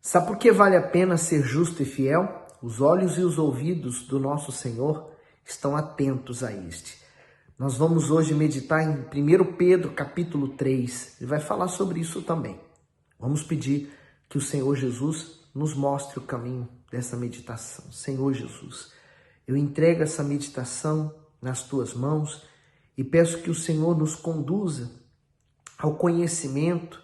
Sabe por que vale a pena ser justo e fiel? Os olhos e os ouvidos do nosso Senhor estão atentos a este. Nós vamos hoje meditar em 1 Pedro capítulo 3. Ele vai falar sobre isso também. Vamos pedir que o Senhor Jesus nos mostre o caminho dessa meditação. Senhor Jesus, eu entrego essa meditação nas tuas mãos e peço que o Senhor nos conduza ao conhecimento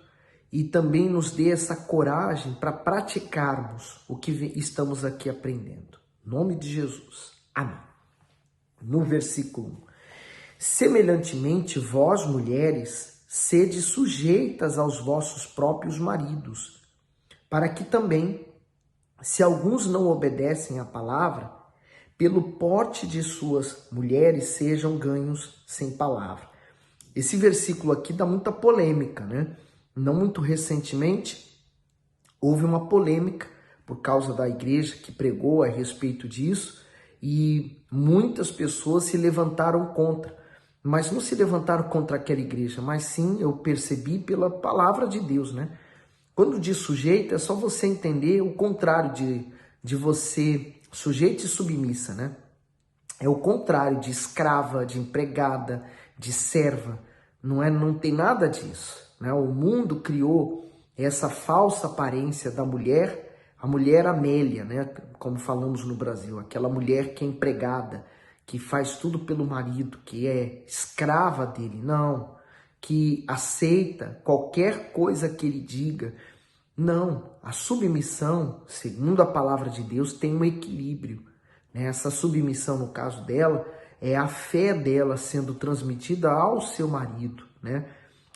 e também nos dê essa coragem para praticarmos o que estamos aqui aprendendo. Em nome de Jesus. Amém. No versículo 1. Semelhantemente, vós, mulheres, sede sujeitas aos vossos próprios maridos, para que também, se alguns não obedecem à palavra, pelo porte de suas mulheres sejam ganhos sem palavra. Esse versículo aqui dá muita polêmica, né? Não muito recentemente, houve uma polêmica por causa da igreja que pregou a respeito disso e muitas pessoas se levantaram contra. Mas não se levantaram contra aquela igreja, mas sim, eu percebi pela palavra de Deus, né? Quando diz sujeito, é só você entender o contrário de você, sujeito e submissa, né? É o contrário de escrava, de empregada, de serva. Não tem nada disso. Né? O mundo criou essa falsa aparência da mulher, a mulher Amélia, né? Como falamos no Brasil, aquela mulher que é empregada, que faz tudo pelo marido, que é escrava dele, não, que aceita qualquer coisa que ele diga. Não, a submissão, segundo a palavra de Deus, tem um equilíbrio. Né? Essa submissão, no caso dela, é a fé dela sendo transmitida ao seu marido, né?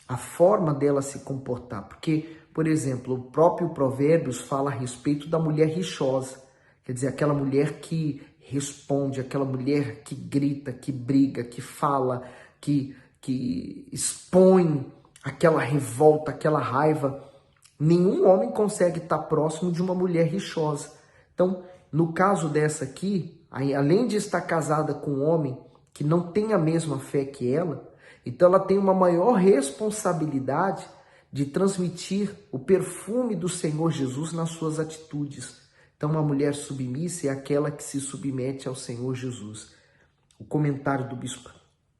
A forma dela se comportar. Porque, por exemplo, o próprio Provérbios fala a respeito da mulher rixosa. Quer dizer, aquela mulher que responde, aquela mulher que grita, que briga, que fala, que expõe aquela revolta, aquela raiva. Nenhum homem consegue estar próximo de uma mulher rixosa. Então, no caso dessa aqui, além de estar casada com um homem que não tem a mesma fé que ela, então ela tem uma maior responsabilidade de transmitir o perfume do Senhor Jesus nas suas atitudes. Então uma mulher submissa é aquela que se submete ao Senhor Jesus. O comentário do bispo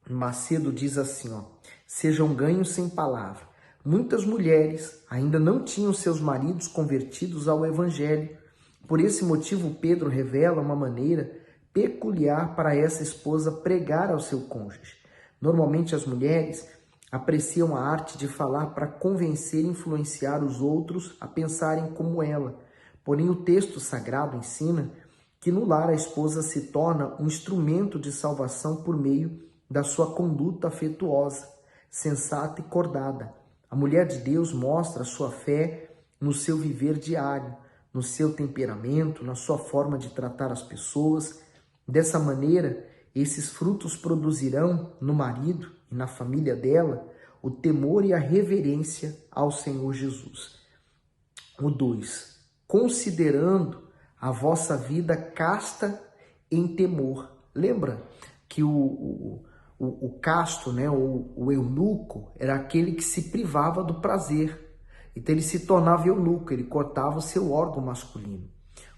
Macedo diz assim, ó: sejam ganhos sem palavra. Muitas mulheres ainda não tinham seus maridos convertidos ao evangelho. Por esse motivo, Pedro revela uma maneira peculiar para essa esposa pregar ao seu cônjuge. Normalmente as mulheres apreciam a arte de falar para convencer e influenciar os outros a pensarem como ela. Porém, o texto sagrado ensina que no lar a esposa se torna um instrumento de salvação por meio da sua conduta afetuosa, sensata e cordada. A mulher de Deus mostra a sua fé no seu viver diário, no seu temperamento, na sua forma de tratar as pessoas. Dessa maneira, esses frutos produzirão no marido e na família dela o temor e a reverência ao Senhor Jesus. O 2. Considerando a vossa vida casta em temor. Lembra que o casto, né, o eunuco, era aquele que se privava do prazer. Então ele se tornava eunuco, ele cortava o seu órgão masculino.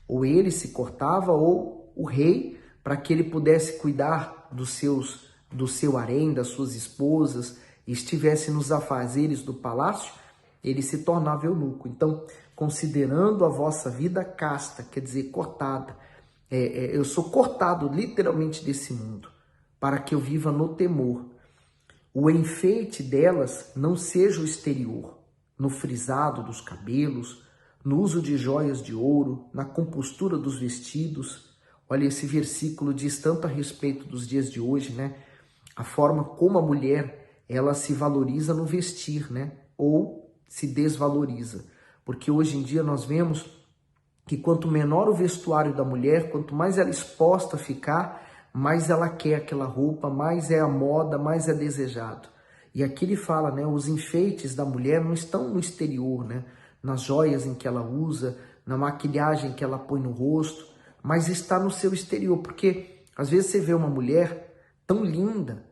Ou ele se cortava, ou o rei, para que ele pudesse cuidar do seu harém, das suas esposas, e estivesse nos afazeres do palácio, ele se tornava eunuco. Então, considerando a vossa vida casta, quer dizer, cortada, eu sou cortado literalmente desse mundo, para que eu viva no temor. O enfeite delas não seja o exterior, no frisado dos cabelos, no uso de joias de ouro, na compostura dos vestidos. Olha, esse versículo diz tanto a respeito dos dias de hoje, né? A forma como a mulher, ela se valoriza no vestir, né? Ou se desvaloriza. Porque hoje em dia nós vemos que quanto menor o vestuário da mulher, quanto mais ela exposta ficar, mais ela quer aquela roupa, mais é a moda, mais é desejado. E aqui ele fala, né? Os enfeites da mulher não estão no exterior, né? Nas joias em que ela usa, na maquilhagem que ela põe no rosto, mas está no seu exterior, porque às vezes você vê uma mulher tão linda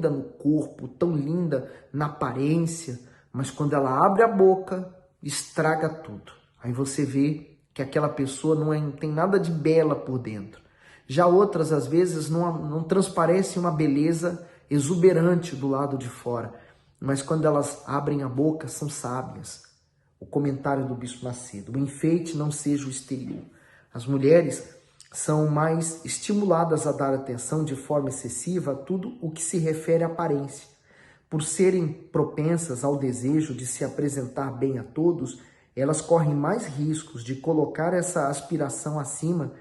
no corpo, tão linda na aparência, mas quando ela abre a boca, estraga tudo. Aí você vê que aquela pessoa não tem nada de bela por dentro. Já outras, às vezes, não transparece uma beleza exuberante do lado de fora, mas quando elas abrem a boca, são sábias. O comentário do Bispo Macedo: o enfeite não seja o exterior. As mulheres são mais estimuladas a dar atenção de forma excessiva a tudo o que se refere à aparência. Por serem propensas ao desejo de se apresentar bem a todos, elas correm mais riscos de colocar essa aspiração acima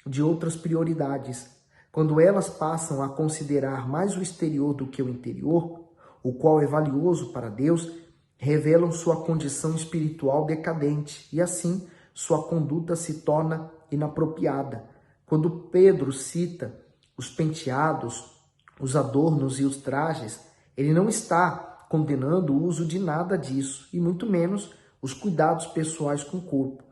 de outras prioridades. Quando elas passam a considerar mais o exterior do que o interior, o qual é valioso para Deus, revelam sua condição espiritual decadente e assim sua conduta se torna inapropriada. Quando Pedro cita os penteados, os adornos e os trajes, ele não está condenando o uso de nada disso, e muito menos os cuidados pessoais com o corpo.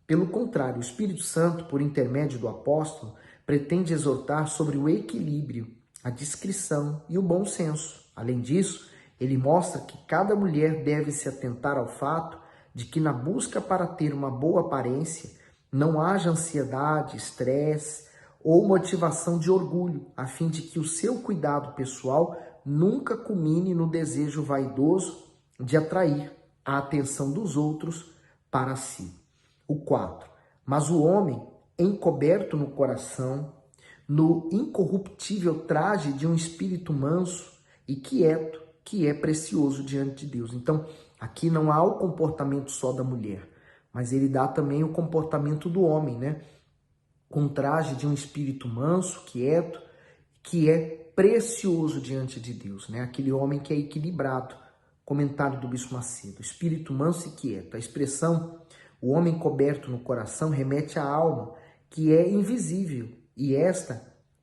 Pelo contrário, o Espírito Santo, por intermédio do apóstolo, pretende exortar sobre o equilíbrio, a discrição e o bom senso. Além disso, ele mostra que cada mulher deve se atentar ao fato de que na busca para ter uma boa aparência, não haja ansiedade, estresse ou motivação de orgulho, a fim de que o seu cuidado pessoal nunca culmine no desejo vaidoso de atrair a atenção dos outros para si. O 4. Mas o homem, encoberto no coração, no incorruptível traje de um espírito manso e quieto, que é precioso diante de Deus. Então, aqui não há o comportamento só da mulher, mas ele dá também o comportamento do homem, né? Com traje de um espírito manso, quieto, que é precioso diante de Deus, né? Aquele homem que é equilibrado. Comentário do Bispo Macedo: espírito manso e quieto. A expressão o homem coberto no coração remete à alma, que é invisível e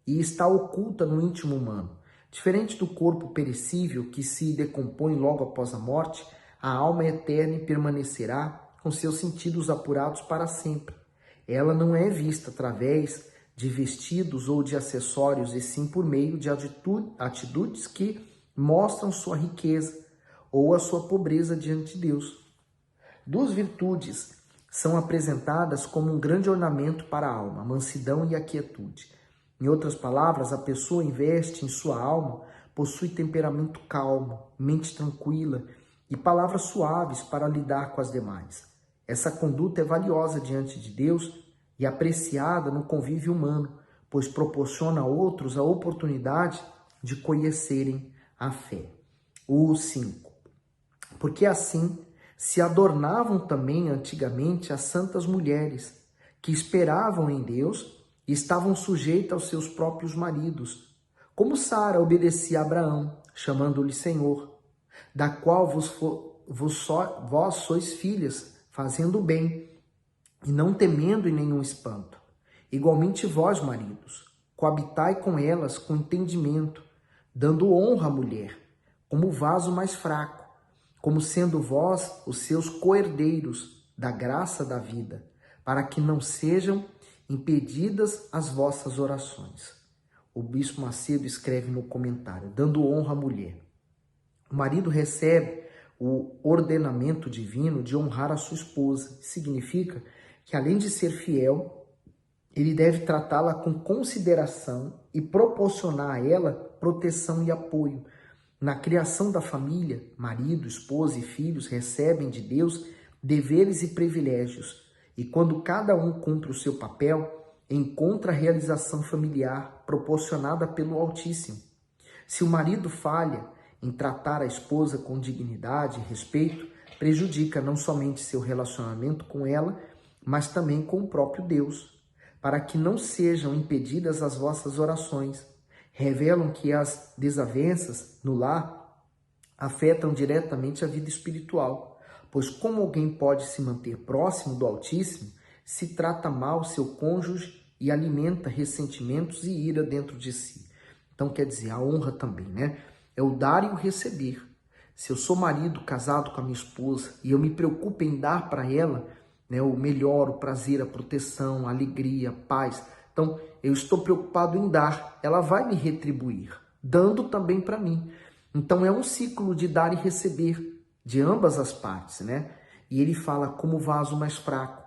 está oculta no íntimo humano. Diferente do corpo perecível que se decompõe logo após a morte, a alma é eterna e permanecerá com seus sentidos apurados para sempre. Ela não é vista através de vestidos ou de acessórios, e sim por meio de atitudes que mostram sua riqueza ou a sua pobreza diante de Deus. Duas virtudes são apresentadas como um grande ornamento para a alma: a mansidão e a quietude. Em outras palavras, a pessoa investe em sua alma, possui temperamento calmo, mente tranquila e palavras suaves para lidar com as demais. Essa conduta é valiosa diante de Deus e apreciada no convívio humano, pois proporciona a outros a oportunidade de conhecerem a fé. O 5. Porque assim se adornavam também antigamente as santas mulheres, que esperavam em Deus e estavam sujeitas aos seus próprios maridos, como Sara obedecia a Abraão, chamando-lhe Senhor, da qual vós sois filhas, fazendo o bem, e não temendo em nenhum espanto. Igualmente vós, maridos, coabitai com elas com entendimento, dando honra à mulher, como vaso mais fraco, como sendo vós os seus coherdeiros da graça da vida, para que não sejam impedidas as vossas orações. O Bispo Macedo escreve no comentário: dando honra à mulher. O marido recebe o ordenamento divino de honrar a sua esposa. Significa que, além de ser fiel, ele deve tratá-la com consideração e proporcionar a ela proteção e apoio. Na criação da família, marido, esposa e filhos recebem de Deus deveres e privilégios, e quando cada um cumpre o seu papel, encontra a realização familiar proporcionada pelo Altíssimo. Se o marido falha em tratar a esposa com dignidade e respeito, prejudica não somente seu relacionamento com ela, mas também com o próprio Deus, para que não sejam impedidas as vossas orações. Revelam que as desavenças no lar afetam diretamente a vida espiritual, pois como alguém pode se manter próximo do Altíssimo se trata mal seu cônjuge e alimenta ressentimentos e ira dentro de si? Então, quer dizer, a honra também, né? É o dar e o receber. Se eu sou marido casado com a minha esposa e eu me preocupo em dar para ela, né, o melhor, o prazer, a proteção, a alegria, a paz, então eu estou preocupado em dar, ela vai me retribuir, dando também para mim. Então é um ciclo de dar e receber de ambas as partes, né? E ele fala como vaso mais fraco,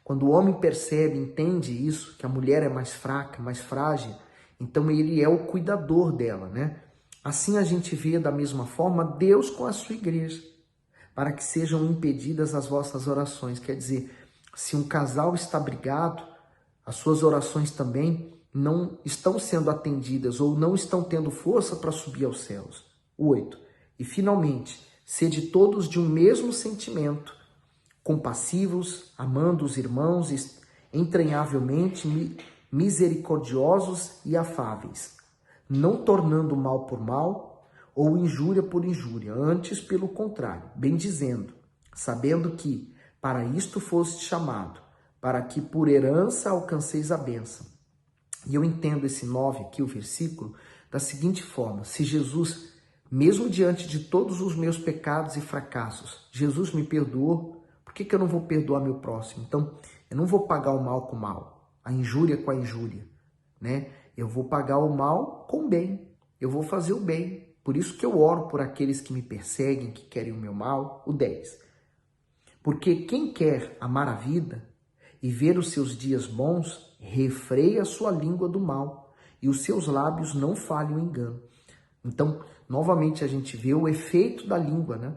Quando o homem percebe, entende isso, que a mulher é mais fraca, mais frágil, então ele é o cuidador dela, né? Assim a gente vê da mesma forma Deus com a sua igreja, para que sejam impedidas as vossas orações. Quer dizer, se um casal está brigado, as suas orações também não estão sendo atendidas ou não estão tendo força para subir aos céus. 8. E finalmente, sede todos de um mesmo sentimento, compassivos, amando os irmãos, entranhavelmente misericordiosos e afáveis, não tornando mal por mal ou injúria por injúria, antes pelo contrário, bendizendo, sabendo que para isto foste chamado, para que por herança alcanceis a bênção. E eu entendo esse 9 aqui, o versículo, da seguinte forma: se Jesus, mesmo diante de todos os meus pecados e fracassos, Jesus me perdoou, por que eu não vou perdoar meu próximo? Então, eu não vou pagar o mal com o mal, a injúria com a injúria, né? Eu vou pagar o mal com o bem, eu vou fazer o bem. Por isso que eu oro por aqueles que me perseguem, que querem o meu mal. O 10. Porque quem quer amar a vida e ver os seus dias bons, refreia a sua língua do mal e os seus lábios não falhem o engano. Então, novamente a gente vê o efeito da língua, né?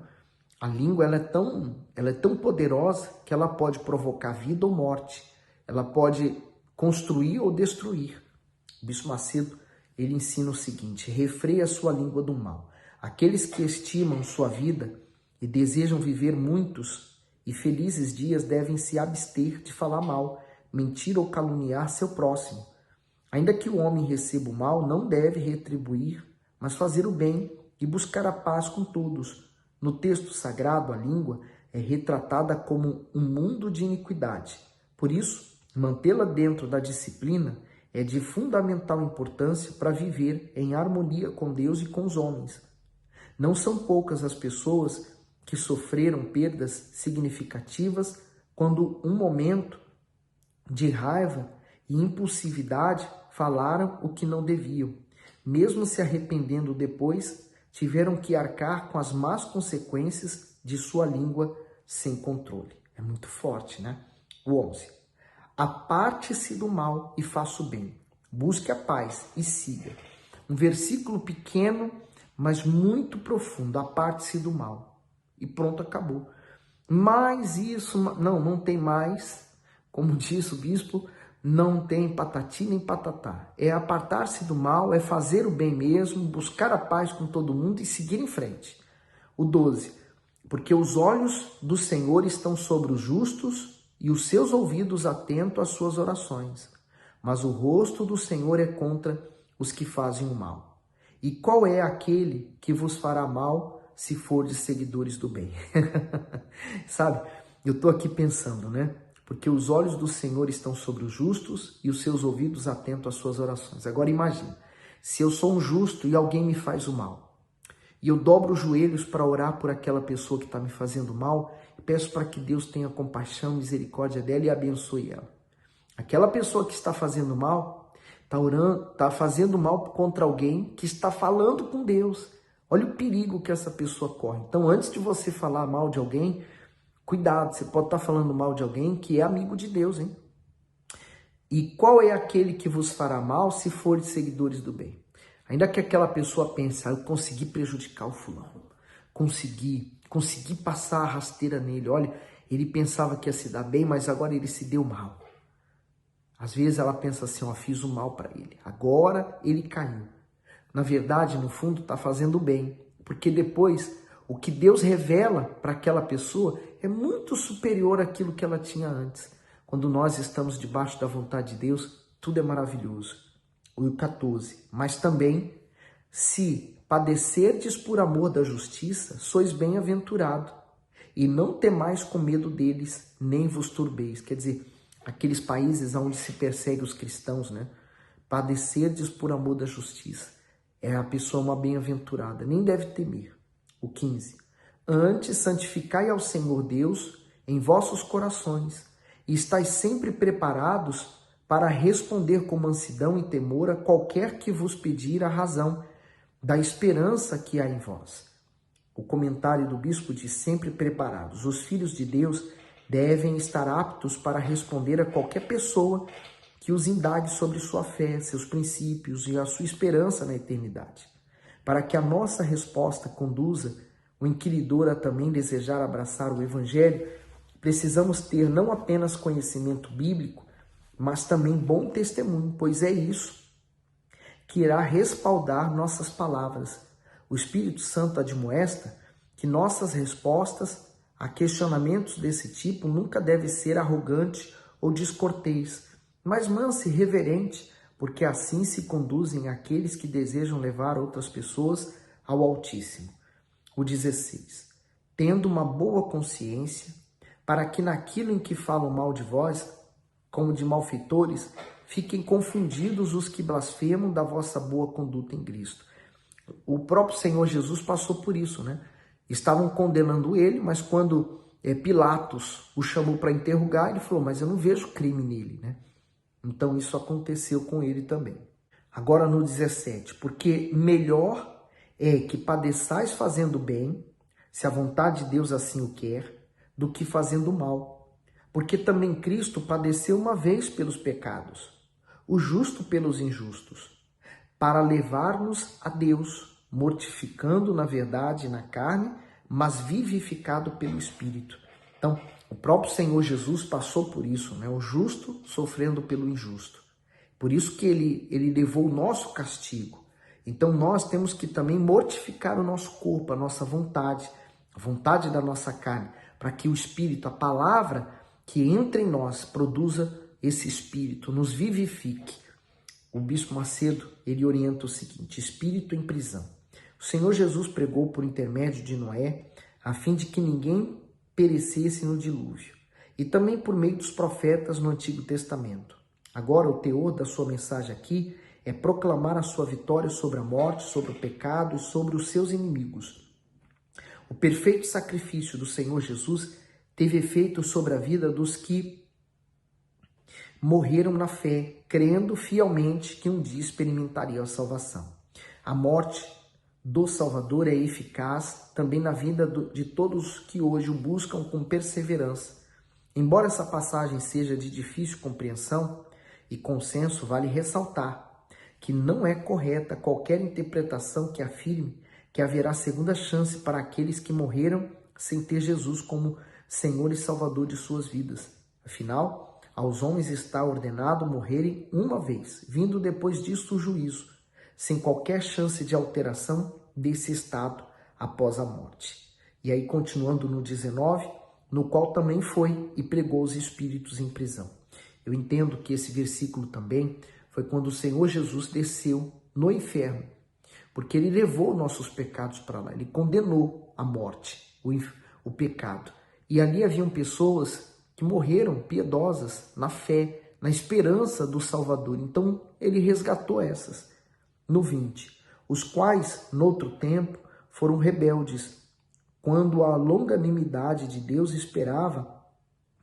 A língua ela é tão poderosa que ela pode provocar vida ou morte. Ela pode construir ou destruir. O Bispo Macedo, ele ensina o seguinte: refreia a sua língua do mal. Aqueles que estimam sua vida e desejam viver muitos e felizes dias devem se abster de falar mal, mentir ou caluniar seu próximo. Ainda que o homem receba o mal, não deve retribuir, mas fazer o bem e buscar a paz com todos. No texto sagrado, a língua é retratada como um mundo de iniquidade. Por isso, mantê-la dentro da disciplina é de fundamental importância para viver em harmonia com Deus e com os homens. Não são poucas as pessoas que sofreram perdas significativas quando um momento de raiva e impulsividade falaram o que não deviam. Mesmo se arrependendo depois, tiveram que arcar com as más consequências de sua língua sem controle. É muito forte, né? O 11. Aparte-se do mal e faça o bem. Busque a paz e siga. Um versículo pequeno, mas muito profundo. Aparte-se do mal. E pronto, acabou. Mas isso, não tem mais, como diz o bispo, não tem patati nem patatá. É apartar-se do mal, é fazer o bem mesmo, buscar a paz com todo mundo e seguir em frente. O 12. Porque os olhos do Senhor estão sobre os justos e os seus ouvidos atentos às suas orações. Mas o rosto do Senhor é contra os que fazem o mal. E qual é aquele que vos fará mal se fordes seguidores do bem? Sabe, eu estou aqui pensando, né? Porque os olhos do Senhor estão sobre os justos e os seus ouvidos atentos às suas orações. Agora imagine, se eu sou um justo e alguém me faz o mal, e eu dobro os joelhos para orar por aquela pessoa que está me fazendo mal, e peço para que Deus tenha compaixão, misericórdia dela e abençoe ela. Aquela pessoa que está fazendo mal, está orando, está fazendo mal contra alguém que está falando com Deus. Olha o perigo que essa pessoa corre. Então, antes de você falar mal de alguém, cuidado, você pode estar falando mal de alguém que é amigo de Deus, hein? E qual é aquele que vos fará mal se forem seguidores do bem? Ainda que aquela pessoa pense, eu consegui prejudicar o fulano, consegui passar a rasteira nele. Olha, ele pensava que ia se dar bem, mas agora ele se deu mal. Às vezes ela pensa assim, fiz o mal para ele, agora ele caiu. Na verdade, no fundo, está fazendo bem, porque depois o que Deus revela para aquela pessoa é muito superior àquilo que ela tinha antes. Quando nós estamos debaixo da vontade de Deus, tudo é maravilhoso. O 14. Mas também, se padecerdes por amor da justiça, sois bem-aventurado, e não temais com medo deles, nem vos turbeis. Quer dizer, aqueles países onde se persegue os cristãos, né? Padecerdes por amor da justiça. É a pessoa uma bem-aventurada, nem deve temer. O 15. Antes santificai ao Senhor Deus em vossos corações, e estáis sempre preparados para responder com mansidão e temor a qualquer que vos pedir a razão da esperança que há em vós. O comentário do bispo diz sempre preparados. Os filhos de Deus devem estar aptos para responder a qualquer pessoa que os indague sobre sua fé, seus princípios e a sua esperança na eternidade. Para que a nossa resposta conduza o inquiridor a também desejar abraçar o Evangelho, precisamos ter não apenas conhecimento bíblico, mas também bom testemunho, pois é isso que irá respaldar nossas palavras. O Espírito Santo admoesta que nossas respostas a questionamentos desse tipo nunca devem ser arrogantes ou descortês, mas mansa e reverente, porque assim se conduzem aqueles que desejam levar outras pessoas ao Altíssimo. O 16. Tendo uma boa consciência, para que naquilo em que falam mal de vós, como de malfeitores, fiquem confundidos os que blasfemam da vossa boa conduta em Cristo. O próprio Senhor Jesus passou por isso, né? Estavam condenando ele, mas quando Pilatos o chamou para interrogar, ele falou, mas eu não vejo crime nele, né? Então isso aconteceu com ele também. Agora no 17, porque melhor é que padeçais fazendo bem, se a vontade de Deus assim o quer, do que fazendo mal. Porque também Cristo padeceu uma vez pelos pecados, o justo pelos injustos, para levar-nos a Deus, mortificando na verdade na carne, mas vivificado pelo Espírito. Então, o próprio Senhor Jesus passou por isso, né? O justo sofrendo pelo injusto. Por isso que ele levou o nosso castigo. Então, nós temos que também mortificar o nosso corpo, a nossa vontade, a vontade da nossa carne, para que o Espírito, a palavra que entra em nós, produza esse Espírito, nos vivifique. O Bispo Macedo, ele orienta o seguinte, espírito em prisão. O Senhor Jesus pregou por intermédio de Noé, a fim de que ninguém perecesse no dilúvio, e também por meio dos profetas no Antigo Testamento. Agora, o teor da sua mensagem aqui é proclamar a sua vitória sobre a morte, sobre o pecado e sobre os seus inimigos. O perfeito sacrifício do Senhor Jesus teve efeito sobre a vida dos que morreram na fé, crendo fielmente que um dia experimentariam a salvação. A morte do Salvador é eficaz também na vida de todos que hoje o buscam com perseverança. Embora essa passagem seja de difícil compreensão e consenso, vale ressaltar que não é correta qualquer interpretação que afirme que haverá segunda chance para aqueles que morreram sem ter Jesus como Senhor e Salvador de suas vidas. Afinal, aos homens está ordenado morrerem uma vez, vindo depois disso o juízo, sem qualquer chance de alteração desse estado após a morte. E aí, continuando no 19, no qual também foi e pregou os espíritos em prisão. Eu entendo que esse versículo também foi quando o Senhor Jesus desceu no inferno, porque ele levou nossos pecados para lá, ele condenou a morte, o pecado. E ali haviam pessoas que morreram piedosas na fé, na esperança do Salvador. Então, ele resgatou essas. No 20, os quais, noutro tempo, foram rebeldes, quando a longanimidade de Deus esperava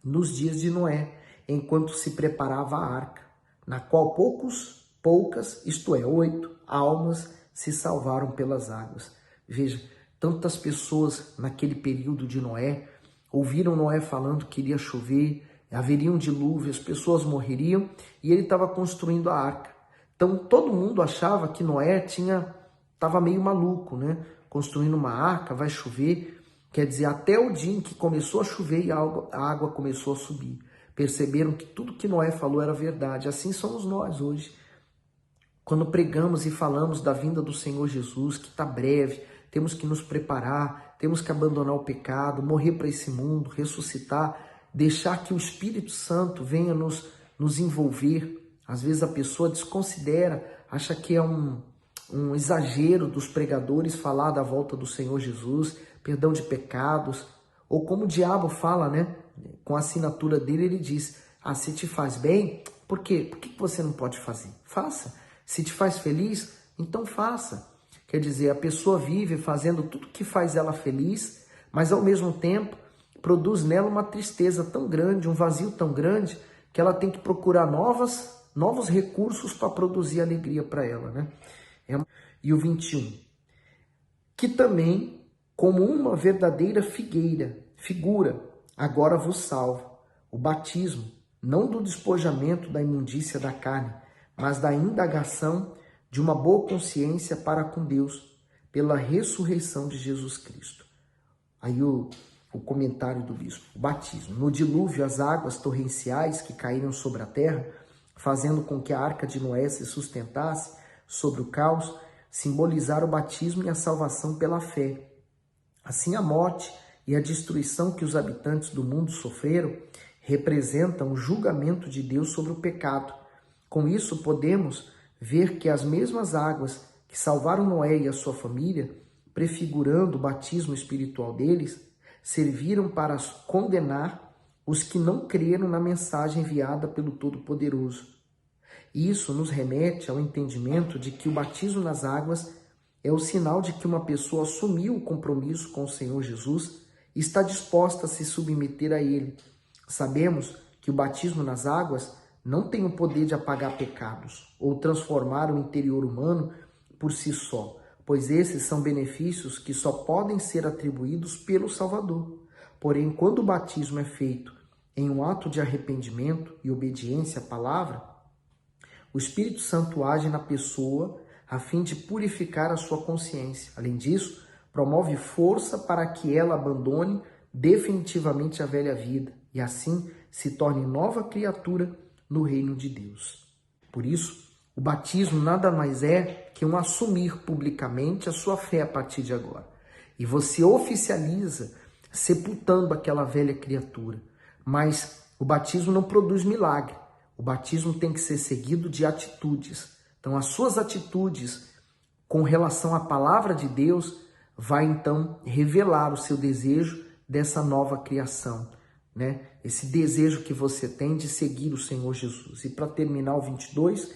nos dias de Noé, enquanto se preparava a arca, na qual poucas, isto é, 8 almas se salvaram pelas águas. Veja, tantas pessoas naquele período de Noé ouviram Noé falando que iria chover, haveria um dilúvio, as pessoas morreriam e ele estava construindo a arca. Então todo mundo achava que Noé estava meio maluco, né? Construindo uma arca, vai chover. Quer dizer, até o dia em que começou a chover e a água começou a subir. Perceberam que tudo que Noé falou era verdade. Assim somos nós hoje. Quando pregamos e falamos da vinda do Senhor Jesus, que está breve, temos que nos preparar, temos que abandonar o pecado, morrer para esse mundo, ressuscitar, deixar que o Espírito Santo venha nos envolver. Às vezes a pessoa desconsidera, acha que é um exagero dos pregadores falar da volta do Senhor Jesus, perdão de pecados, ou como o diabo fala, né? Com a assinatura dele, ele diz, se te faz bem, por quê? Por que você não pode fazer? Faça. Se te faz feliz, então faça. Quer dizer, a pessoa vive fazendo tudo que faz ela feliz, mas ao mesmo tempo produz nela uma tristeza tão grande, um vazio tão grande, que ela tem que procurar novos recursos para produzir alegria para ela, né? E o 21, que também, como uma verdadeira figura, agora vos salva. O batismo, não do despojamento da imundícia da carne, mas da indagação de uma boa consciência para com Deus, pela ressurreição de Jesus Cristo. Aí o comentário do bispo. O batismo. No dilúvio, as águas torrenciais que caíram sobre a terra, fazendo com que a arca de Noé se sustentasse sobre o caos, simbolizaram o batismo e a salvação pela fé. Assim, a morte e a destruição que os habitantes do mundo sofreram representam o julgamento de Deus sobre o pecado. Com isso, podemos ver que as mesmas águas que salvaram Noé e a sua família, prefigurando o batismo espiritual deles, serviram para condenar os que não creram na mensagem enviada pelo Todo-Poderoso. Isso nos remete ao entendimento de que o batismo nas águas é o sinal de que uma pessoa assumiu o compromisso com o Senhor Jesus e está disposta a se submeter a Ele. Sabemos que o batismo nas águas não tem o poder de apagar pecados ou transformar o interior humano por si só, pois esses são benefícios que só podem ser atribuídos pelo Salvador. Porém, quando o batismo é feito em um ato de arrependimento e obediência à palavra, o Espírito Santo age na pessoa a fim de purificar a sua consciência. Além disso, promove força para que ela abandone definitivamente a velha vida e assim se torne nova criatura no reino de Deus. Por isso, o batismo nada mais é que um assumir publicamente a sua fé a partir de agora. E você oficializa sepultando aquela velha criatura. Mas o batismo não produz milagre. O batismo tem que ser seguido de atitudes. Então, as suas atitudes com relação à palavra de Deus vai, então, revelar o seu desejo dessa nova criação, né? Esse desejo que você tem de seguir o Senhor Jesus. E para terminar o 22,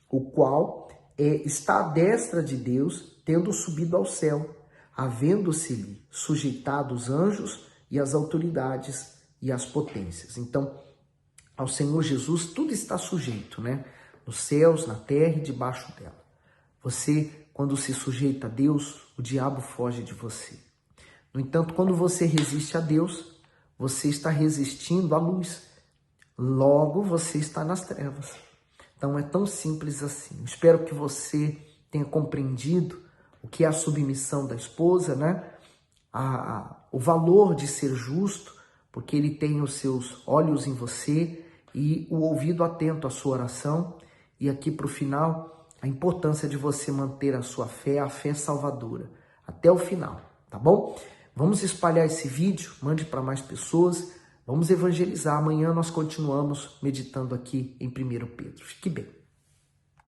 o qual está à destra de Deus, tendo subido ao céu, havendo-se-lhe sujeitado os anjos e as autoridades e as potências. Então, ao Senhor Jesus tudo está sujeito, né? Nos céus, na terra e debaixo dela. Você, quando se sujeita a Deus, o diabo foge de você. No entanto, quando você resiste a Deus, você está resistindo à luz. Logo, você está nas trevas. Então, é tão simples assim. Eu espero que você tenha compreendido o que é a submissão da esposa, né? O valor de ser justo, porque ele tem os seus olhos em você e o ouvido atento à sua oração. E aqui para o final, a importância de você manter a sua fé, a fé salvadora, até o final, tá bom? Vamos espalhar esse vídeo, mande para mais pessoas, vamos evangelizar. Amanhã nós continuamos meditando aqui em 1 Pedro. Fique bem.